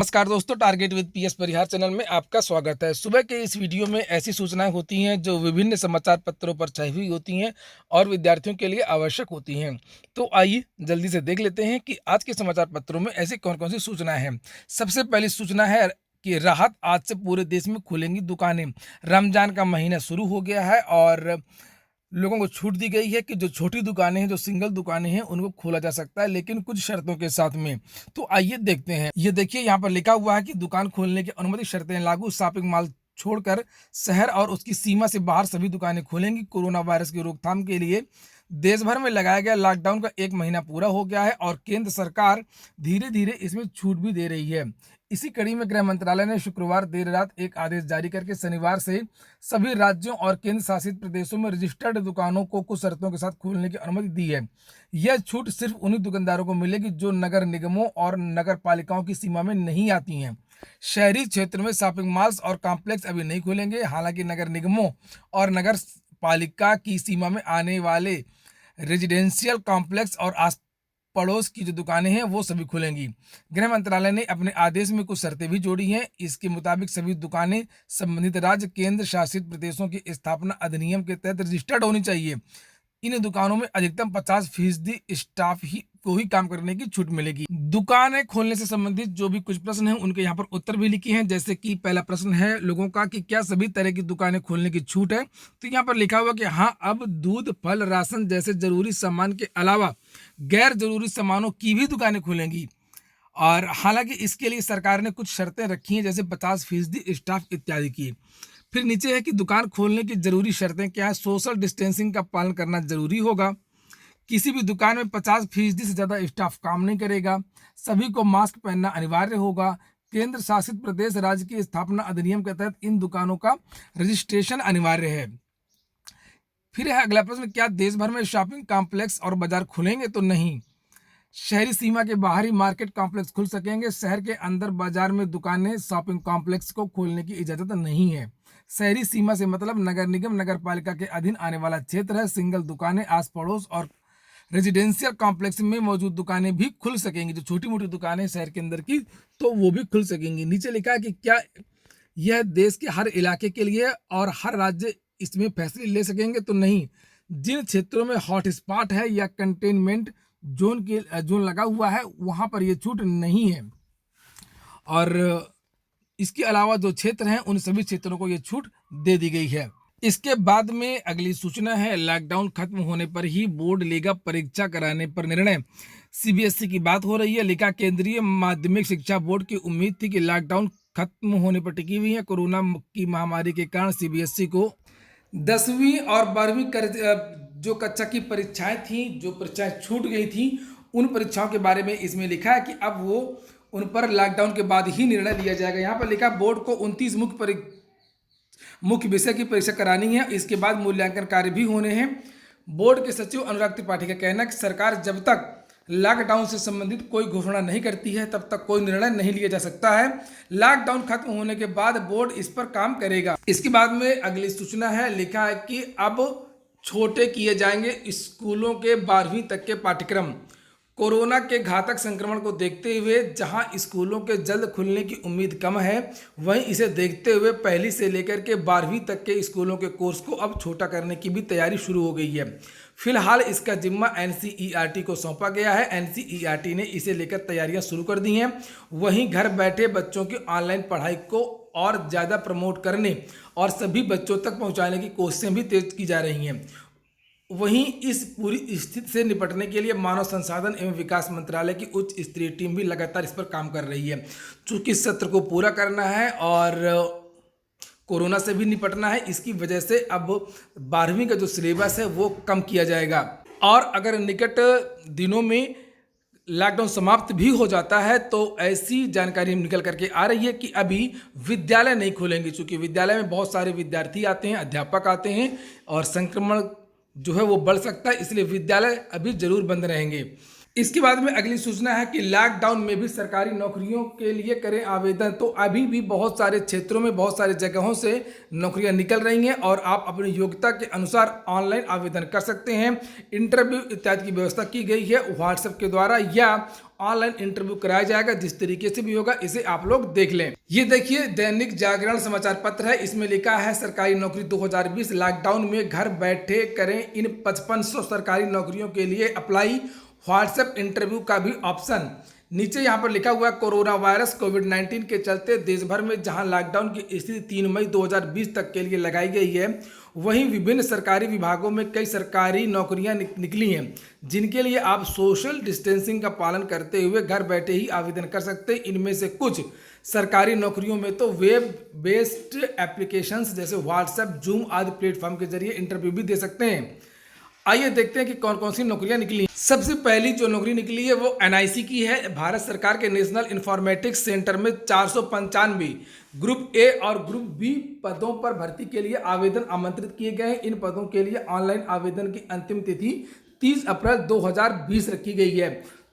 नमस्कार दोस्तों, target with PS Parihar channel में आपका स्वागत है। सुबह के इस वीडियो में ऐसी सूचनाएं होती हैं जो विभिन्न समाचार पत्रों पर छाई हुई होती हैं और विद्यार्थियों के लिए आवश्यक होती हैं। तो आइए जल्दी से देख लेते हैं कि आज के समाचार पत्रों में ऐसी कौन-कौन सी सूचनाएं हैं। सबसे पहली सूचना है कि राहत, आज से पूरे देश में खुलेंगी दुकानें। रमजान का महीना शुरू हो गया है और लोगों को छूट दी गई है कि जो छोटी दुकानें हैं, जो सिंगल दुकानें हैं, उनको खोला जा सकता है, लेकिन कुछ शर्तों के साथ में। तो आइए देखते हैं। ये देखिए, यहाँ पर लिखा हुआ है कि दुकान खोलने की अनुमति शर्तें लागू, शॉपिंग मॉल छोड़कर शहर और उसकी सीमा से बाहर सभी दुकानें खुलेंगी। कोरोना वायरस की रोकथाम के लिए देश भर में लगाया गया लॉकडाउन का 1 महीना पूरा हो गया है और केंद्र सरकार धीरे धीरे इसमें छूट भी दे रही है। इसी कड़ी में गृह मंत्रालय ने शुक्रवार देर रात एक आदेश जारी करके शनिवार से सभी राज्यों और केंद्र शासित प्रदेशों में रजिस्टर्ड दुकानों को कुछ शर्तों के साथ खोलने की अनुमति दी है। यह छूट सिर्फ उन्हीं दुकानदारों को मिलेगी जो नगर निगमों और नगर पालिकाओं की सीमा में नहीं आती हैं। शहरी क्षेत्र में शॉपिंग मॉल्स और कॉम्प्लेक्स अभी नहीं खुलेंगे। हालांकि नगर निगमों और नगर पालिका की सीमा में आने वाले रेजिडेंशियल कॉम्प्लेक्स और आस पड़ोस की जो दुकानें हैं वो सभी खुलेंगी। गृह मंत्रालय ने अपने आदेश में कुछ शर्तें भी जोड़ी हैं। इसके मुताबिक सभी दुकानें संबंधित राज्य केंद्र शासित प्रदेशों की स्थापना अधिनियम के तहत रजिस्टर्ड होनी चाहिए। इन दुकानों में अधिकतम 50% स्टाफ ही को ही काम करने की छूट मिलेगी। दुकानें खोलने से संबंधित जो भी कुछ प्रश्न हैं उनके यहाँ पर उत्तर भी लिखे हैं। जैसे कि पहला प्रश्न है लोगों का कि क्या सभी तरह की दुकानें खोलने की छूट है। तो यहाँ पर लिखा हुआ कि हाँ, अब दूध, फल, राशन जैसे जरूरी सामान के अलावा गैर जरूरी सामानों की भी दुकानें खुलेंगी। और हालांकि इसके लिए सरकार ने कुछ शर्तें रखी हैं, जैसे 50% स्टाफ इत्यादि की। फिर नीचे है कि दुकान खोलने की जरूरी शर्तें क्या है। सोशल डिस्टेंसिंग का पालन करना जरूरी होगा। किसी भी दुकान में 50% से ज़्यादा स्टाफ काम नहीं करेगा। सभी को मास्क पहनना अनिवार्य होगा। केंद्र शासित प्रदेश राज्य की स्थापना अधिनियम के तहत इन दुकानों का रजिस्ट्रेशन अनिवार्य है। फिर है अगला प्रश्न, क्या देश भर में शॉपिंग कॉम्प्लेक्स और बाजार खुलेंगे? तो नहीं। शहरी सीमा के बाहरी मार्केट कॉम्प्लेक्स खुल सकेंगे। शहर के अंदर बाजार में दुकानें, शॉपिंग कॉम्प्लेक्स को खोलने की इजाजत नहीं है। शहरी सीमा से मतलब नगर निगम, नगर पालिका के अधीन आने वाला क्षेत्र है। सिंगल दुकानें, आस पड़ोस और रेजिडेंशियल कॉम्प्लेक्स में मौजूद दुकानें भी खुल सकेंगी। जो छोटी मोटी दुकानें शहर के अंदर की, तो वो भी खुल सकेंगी। नीचे लिखा है कि क्या यह देश के हर इलाके के लिए और हर राज्य इसमें फैसले ले सकेंगे? तो नहीं। जिन क्षेत्रों में हॉटस्पॉट है या कंटेनमेंट जोन लगा हुआ है, वहां पर यह छूट नहीं है। और इसके अलावा जो क्षेत्र हैं उन सभी क्षेत्रों को यह छूट दे दी गई है। इसके बाद में अगली सूचना है, लॉकडाउन खत्म होने पर ही बोर्ड लेगा परीक्षा कराने पर निर्णय। सीबीएसई की बात हो रही है। लिखा, केंद्रीय माध्यमिक शिक्षा बोर्ड की उम्मीद थी कि लॉकडाउन खत्म होने पर टिकी हुई है। कोरोना की महामारी के कारण सीबीएसई को 10वीं और 12वीं जो कक्षा की परीक्षाएं थी, जो परीक्षाएं छूट गई थी, उन परीक्षाओं के बारे में इसमें लिखा है कि अब वो उन पर लॉकडाउन के बाद ही निर्णय लिया जाएगा। यहाँ पर लिखा, बोर्ड को 29 मुख्य विषय की परीक्षा करानी है। इसके बाद मूल्यांकन कार्य भी होने हैं। बोर्ड के सचिव अनुराग त्रिपाठी का कहना है कि सरकार जब तक लॉकडाउन से संबंधित कोई घोषणा नहीं करती है तब तक कोई निर्णय नहीं लिया जा सकता है। लॉकडाउन खत्म होने के बाद बोर्ड इस पर काम करेगा। इसके बाद में अगली सूचना है, लिखा है कि अब छोटे किए जाएंगे स्कूलों के 12वीं तक के पाठ्यक्रम। कोरोना के घातक संक्रमण को देखते हुए जहां स्कूलों के जल्द खुलने की उम्मीद कम है, वहीं इसे देखते हुए पहली से लेकर के 12वीं तक के स्कूलों के कोर्स को अब छोटा करने की भी तैयारी शुरू हो गई है। फिलहाल इसका जिम्मा एनसीईआरटी को सौंपा गया है। एनसीईआरटी ने इसे लेकर तैयारियां शुरू कर दी हैं। वहीं घर बैठे बच्चों की ऑनलाइन पढ़ाई को और ज़्यादा प्रमोट करने और सभी बच्चों तक पहुँचाने की कोशिशें भी तेज की जा रही हैं। वहीं इस पूरी स्थिति से निपटने के लिए मानव संसाधन एवं विकास मंत्रालय की उच्च स्तरीय टीम भी लगातार इस पर काम कर रही है। चूंकि सत्र को पूरा करना है और कोरोना से भी निपटना है, इसकी वजह से अब 12वीं का जो सिलेबस है वो कम किया जाएगा। और अगर निकट दिनों में लॉकडाउन समाप्त भी हो जाता है तो ऐसी जानकारी निकल करके आ रही है कि अभी विद्यालय नहीं खुलेंगे। चूँकि विद्यालय में बहुत सारे विद्यार्थी आते हैं, अध्यापक आते हैं और संक्रमण जो है वो बढ़ सकता है, इसलिए विद्यालय अभी जरूर बंद रहेंगे। इसके बाद में अगली सूचना है कि लॉकडाउन में भी सरकारी नौकरियों के लिए करें आवेदन। तो अभी भी बहुत सारे क्षेत्रों में बहुत सारी जगहों से नौकरियां निकल रही हैं और आप अपनी योग्यता के अनुसार ऑनलाइन आवेदन कर सकते हैं। इंटरव्यू इत्यादि की व्यवस्था की गई है व्हाट्सएप के द्वारा या ऑनलाइन इंटरव्यू कराया जाएगा। जिस तरीके से भी होगा इसे आप लोग देख लें। ये देखिए दैनिक जागरण समाचार पत्र है, इसमें लिखा है सरकारी नौकरी 2020 लॉकडाउन में घर बैठे करें इन 5500 सरकारी नौकरियों के लिए अप्लाई, व्हाट्सएप इंटरव्यू का भी ऑप्शन। नीचे यहाँ पर लिखा हुआ है कोरोना वायरस कोविड-19 के चलते देश भर में जहां लॉकडाउन की स्थिति 3 मई 2020 तक के लिए लगाई गई है, वहीं विभिन्न सरकारी विभागों में कई सरकारी नौकरियां निकली हैं जिनके लिए आप सोशल डिस्टेंसिंग का पालन करते हुए घर बैठे ही आवेदन कर सकते हैं। इनमें से कुछ सरकारी नौकरियों में तो वेब बेस्ड एप्लीकेशंस जैसे व्हाट्सएप, जूम आदि प्लेटफॉर्म के जरिए इंटरव्यू भी दे सकते हैं। आइए देखते हैं कि कौन कौन सी नौकरियां निकली। सबसे पहली जो नौकरी निकली है वो एनआईसी की है। भारत सरकार के नेशनल इंफॉर्मेटिक्स सेंटर में 495 ग्रुप ए और ग्रुप बी पदों पर भर्ती के लिए आवेदन आमंत्रित किए गए हैं। इन पदों के लिए ऑनलाइन आवेदन की अंतिम तिथि 30 अप्रैल 2020 रखी गई है।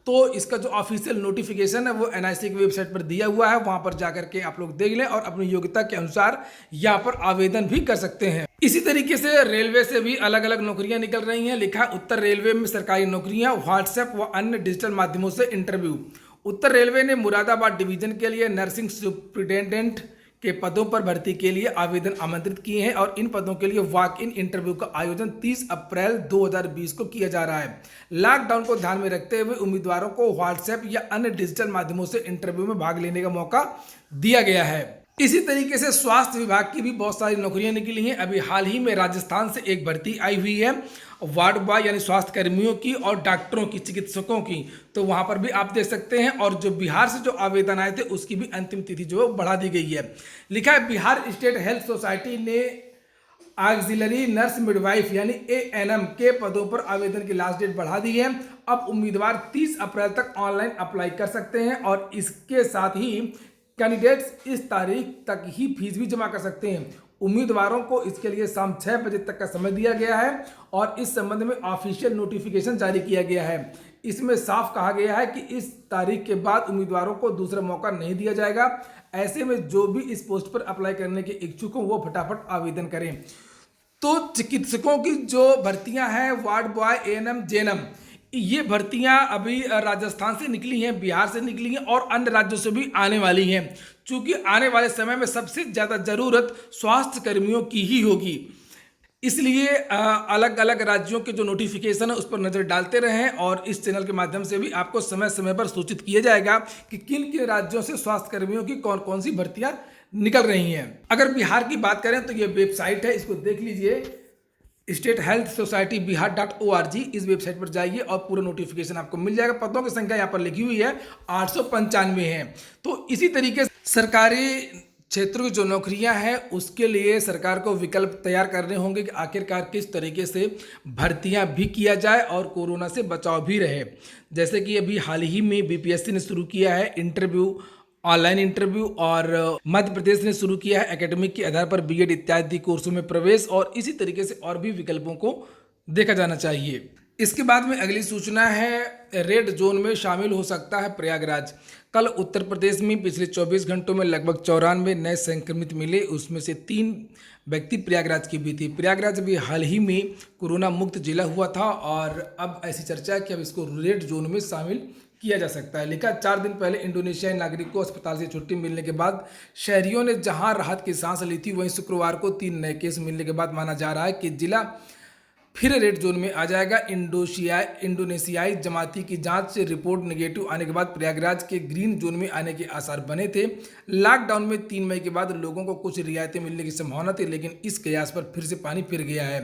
तो इसका जो ऑफिशियल नोटिफिकेशन है वो एनआईसी की वेबसाइट पर दिया हुआ है, वहां पर जाकर के आप लोग देख लें और अपनी योग्यता के अनुसार यहाँ पर आवेदन भी कर सकते हैं। इसी तरीके से रेलवे से भी अलग अलग नौकरियां निकल रही हैं। लिखा उत्तर रेलवे में सरकारी नौकरियां, व्हाट्सएप व अन्य डिजिटल माध्यमों से इंटरव्यू। उत्तर रेलवे ने मुरादाबाद डिवीजन के लिए नर्सिंग सुप्रिटेंडेंट के पदों पर भर्ती के लिए आवेदन आमंत्रित किए हैं और इन पदों के लिए वॉक इन इंटरव्यू का आयोजन 30 अप्रैल 2020 को किया जा रहा है। लॉकडाउन को ध्यान में रखते हुए उम्मीदवारों को व्हाट्सएप या अन्य डिजिटल माध्यमों से इंटरव्यू में भाग लेने का मौका दिया गया है। इसी तरीके से स्वास्थ्य विभाग की भी बहुत सारी नौकरियां निकली हैं। अभी हाल ही में राजस्थान से एक भर्ती आई हुई है वार्ड बॉय यानी स्वास्थ्य कर्मियों की और डॉक्टरों की, चिकित्सकों की। तो वहां पर भी आप देख सकते हैं। और जो बिहार से जो आवेदन आए थे उसकी भी अंतिम तिथि जो बढ़ा दी गई है। लिखा है बिहार स्टेट हेल्थ सोसाइटी ने ऑक्सिलरी नर्स मिडवाइफ यानी एएनएम के पदों पर आवेदन की लास्ट डेट बढ़ा दी है। अब उम्मीदवार 30 अप्रैल तक ऑनलाइन अप्लाई कर सकते हैं और इसके साथ ही कैंडिडेट्स इस तारीख तक ही फीस भी जमा कर सकते हैं। उम्मीदवारों को इसके लिए शाम 6 बजे तक का समय दिया गया है और इस संबंध में ऑफिशियल नोटिफिकेशन जारी किया गया है। इसमें साफ कहा गया है कि इस तारीख के बाद उम्मीदवारों को दूसरा मौका नहीं दिया जाएगा। ऐसे में जो भी इस पोस्ट पर अप्लाई करने के इच्छुक हों वो फटाफट आवेदन करें। तो चिकित्सकों की जो भर्तियां हैं वार्ड बॉय, एएनएम, जेएनएम, ये भर्तियां अभी राजस्थान से निकली हैं, बिहार से निकली हैं और अन्य राज्यों से भी आने वाली हैं। क्योंकि आने वाले समय में सबसे ज़्यादा ज़रूरत स्वास्थ्य कर्मियों की ही होगी, इसलिए अलग अलग राज्यों के जो नोटिफिकेशन है उस पर नज़र डालते रहें और इस चैनल के माध्यम से भी आपको समय समय पर सूचित किया जाएगा कि किन किन राज्यों से स्वास्थ्य कर्मियों की कौन कौन सी भर्तियां निकल रही हैं। अगर बिहार की बात करें तो ये वेबसाइट है, इसको देख लीजिए, स्टेट हेल्थ सोसाइटी बिहार.org। इस वेबसाइट पर जाइए और पूरा नोटिफिकेशन आपको मिल जाएगा। पदों की संख्या यहाँ पर लिखी हुई है 895 है। तो इसी तरीके से सरकारी क्षेत्रों की जो नौकरियां हैं उसके लिए सरकार को विकल्प तैयार करने होंगे कि आखिरकार किस तरीके से भर्तियां भी किया जाए और कोरोना से बचाव भी रहे। जैसे कि अभी हाल ही में बीपीएससी ने शुरू किया है इंटरव्यू, ऑनलाइन इंटरव्यू, और मध्य प्रदेश ने शुरू किया है एकेडमिक के आधार पर बीएड इत्यादि कोर्सों में प्रवेश, और इसी तरीके से और भी विकल्पों को देखा जाना चाहिए। इसके बाद में अगली सूचना है रेड जोन में शामिल हो सकता है प्रयागराज। कल उत्तर प्रदेश में पिछले 24 घंटों में लगभग 94 नए संक्रमित मिले, उसमें से 3 व्यक्ति प्रयागराज की भी थी। प्रयागराज अभी हाल ही में कोरोना मुक्त जिला हुआ था और अब ऐसी चर्चा है कि अब इसको रेड जोन में शामिल किया जा सकता है। लिखा 4 दिन पहले इंडोनेशियाई नागरिक को अस्पताल से छुट्टी मिलने के बाद शहरियों ने जहां राहत की सांस ली थी, वहीं शुक्रवार को 3 नए केस मिलने के बाद माना जा रहा है कि जिला फिर रेड जोन में आ जाएगा। इंडोनेशियाई जमाती की जांच से रिपोर्ट नेगेटिव आने के बाद प्रयागराज के ग्रीन जोन में आने के आसार बने थे। लॉकडाउन में 3 मई के बाद लोगों को कुछ रियायतें मिलने की संभावना थी, लेकिन इस कयास पर फिर से पानी फिर गया है।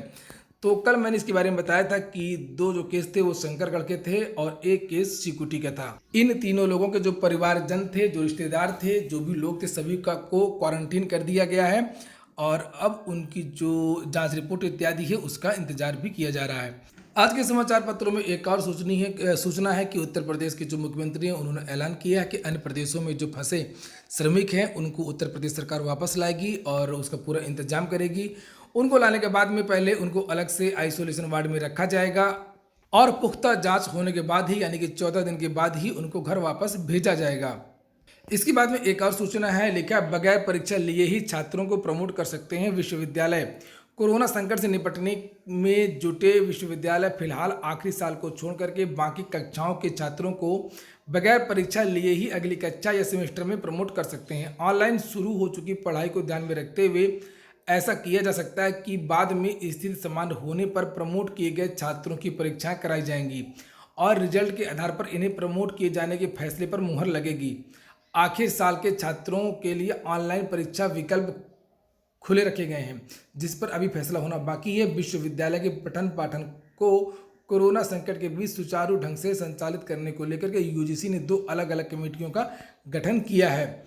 तो कल मैंने इसके बारे में बताया था कि 2 जो केस थे वो शंकरगढ़ के थे और 1 केस चिकुटी का था। इन तीनों लोगों के जो परिवारजन थे, जो रिश्तेदार थे, जो भी लोग थे, सभी का को क्वारंटीन कर दिया गया है और अब उनकी जो जांच रिपोर्ट इत्यादि है उसका इंतजार भी किया जा रहा है। आज के समाचार पत्रों में एक और सूचना है कि उत्तर प्रदेश के जो मुख्यमंत्री हैं उन्होंने ऐलान किया है कि अन्य प्रदेशों में जो फंसे श्रमिक हैं उनको उत्तर प्रदेश सरकार वापस लाएगी और उसका पूरा इंतजाम करेगी। उनको लाने के बाद में पहले उनको अलग से आइसोलेशन वार्ड में रखा जाएगा और पुख्ता जांच होने के बाद ही यानी कि 14 दिन के बाद ही उनको घर वापस भेजा जाएगा। इसके बाद में एक और सूचना है, लिखा बगैर परीक्षा लिए ही छात्रों को प्रमोट कर सकते हैं विश्वविद्यालय। कोरोना संकट से निपटने में जुटे विश्वविद्यालय फिलहाल आखिरी साल को छोड़ करके बाकी कक्षाओं के छात्रों को बगैर परीक्षा लिए ही अगली कक्षा या सेमेस्टर में प्रमोट कर सकते हैं। ऑनलाइन शुरू हो चुकी पढ़ाई को ध्यान में रखते हुए ऐसा किया जा सकता है कि बाद में स्थिति समान होने पर प्रमोट किए गए छात्रों की परीक्षाएं कराई जाएंगी और रिजल्ट के आधार पर इन्हें प्रमोट किए जाने के फैसले पर मुहर लगेगी। आखिर साल के छात्रों के लिए ऑनलाइन परीक्षा विकल्प खुले रखे गए हैं, जिस पर अभी फैसला होना बाकी है। विश्वविद्यालय के पठन पाठन को कोरोना संकट के बीच सुचारू ढंग से संचालित करने को लेकर के यूजीसी ने 2 अलग अलग कमेटियों का गठन किया है।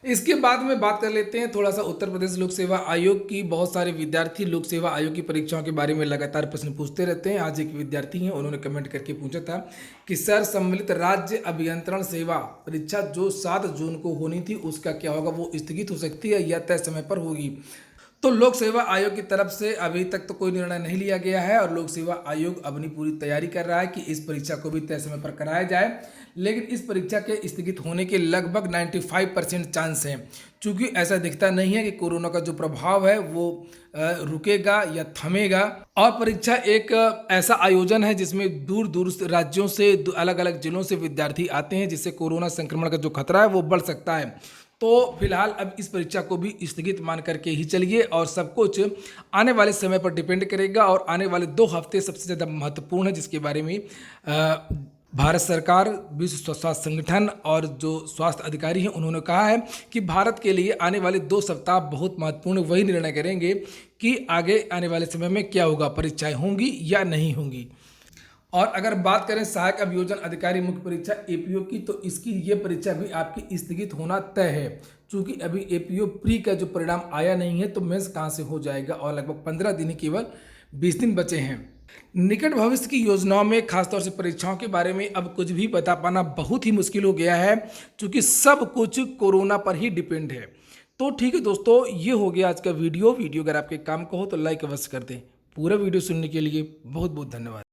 इसके बाद में बात कर लेते हैं थोड़ा सा उत्तर प्रदेश लोक सेवा आयोग की। बहुत सारे विद्यार्थी लोक सेवा आयोग की परीक्षाओं के बारे में लगातार प्रश्न पूछते रहते हैं। आज एक विद्यार्थी हैं, उन्होंने कमेंट करके पूछा था कि सर, सम्मिलित राज्य अभियंत्रण सेवा परीक्षा जो 7 जून को होनी थी उसका क्या होगा, वो स्थगित हो सकती है या तय समय पर होगी? तो लोक सेवा आयोग की तरफ से अभी तक तो कोई निर्णय नहीं लिया गया है और लोक सेवा आयोग अपनी पूरी तैयारी कर रहा है कि इस परीक्षा को भी तय समय पर कराया जाए। लेकिन इस परीक्षा के स्थगित होने के लगभग 95% चांस हैं, क्योंकि ऐसा दिखता नहीं है कि कोरोना का जो प्रभाव है वो रुकेगा या थमेगा। और परीक्षा एक ऐसा आयोजन है जिसमें दूर दूर राज्यों से अलग अलग जिलों से विद्यार्थी आते हैं, जिससे कोरोना संक्रमण का जो खतरा है वो बढ़ सकता है। तो फिलहाल अब इस परीक्षा को भी स्थगित मान करके ही चलिए और सब कुछ आने वाले समय पर डिपेंड करेगा। और आने वाले 2 हफ्ते सबसे ज़्यादा महत्वपूर्ण है, जिसके बारे में भारत सरकार, विश्व स्वास्थ्य संगठन और जो स्वास्थ्य अधिकारी हैं उन्होंने कहा है कि भारत के लिए आने वाले 2 सप्ताह बहुत महत्वपूर्ण, वही निर्णय करेंगे कि आगे आने वाले समय में क्या होगा, परीक्षाएं होंगी या नहीं होंगी। और अगर बात करें सहायक अभियोजन अधिकारी मुख्य परीक्षा एपीओ की, तो इसकी ये परीक्षा भी आपकी स्थगित होना तय है, क्योंकि अभी एपीओ प्री का जो परिणाम आया नहीं है, तो मेंस कहाँ से हो जाएगा और लगभग 15 दिन ही, केवल 20 दिन बचे हैं। निकट भविष्य की योजनाओं में खासतौर से परीक्षाओं के बारे में अब कुछ भी बता पाना बहुत ही मुश्किल हो गया है, क्योंकि सब कुछ कोरोना पर ही डिपेंड है। तो ठीक है दोस्तों, ये हो गया आज का वीडियो। अगर आपके काम का हो तो लाइक अवश्य कर दें। पूरा वीडियो सुनने के लिए बहुत बहुत धन्यवाद।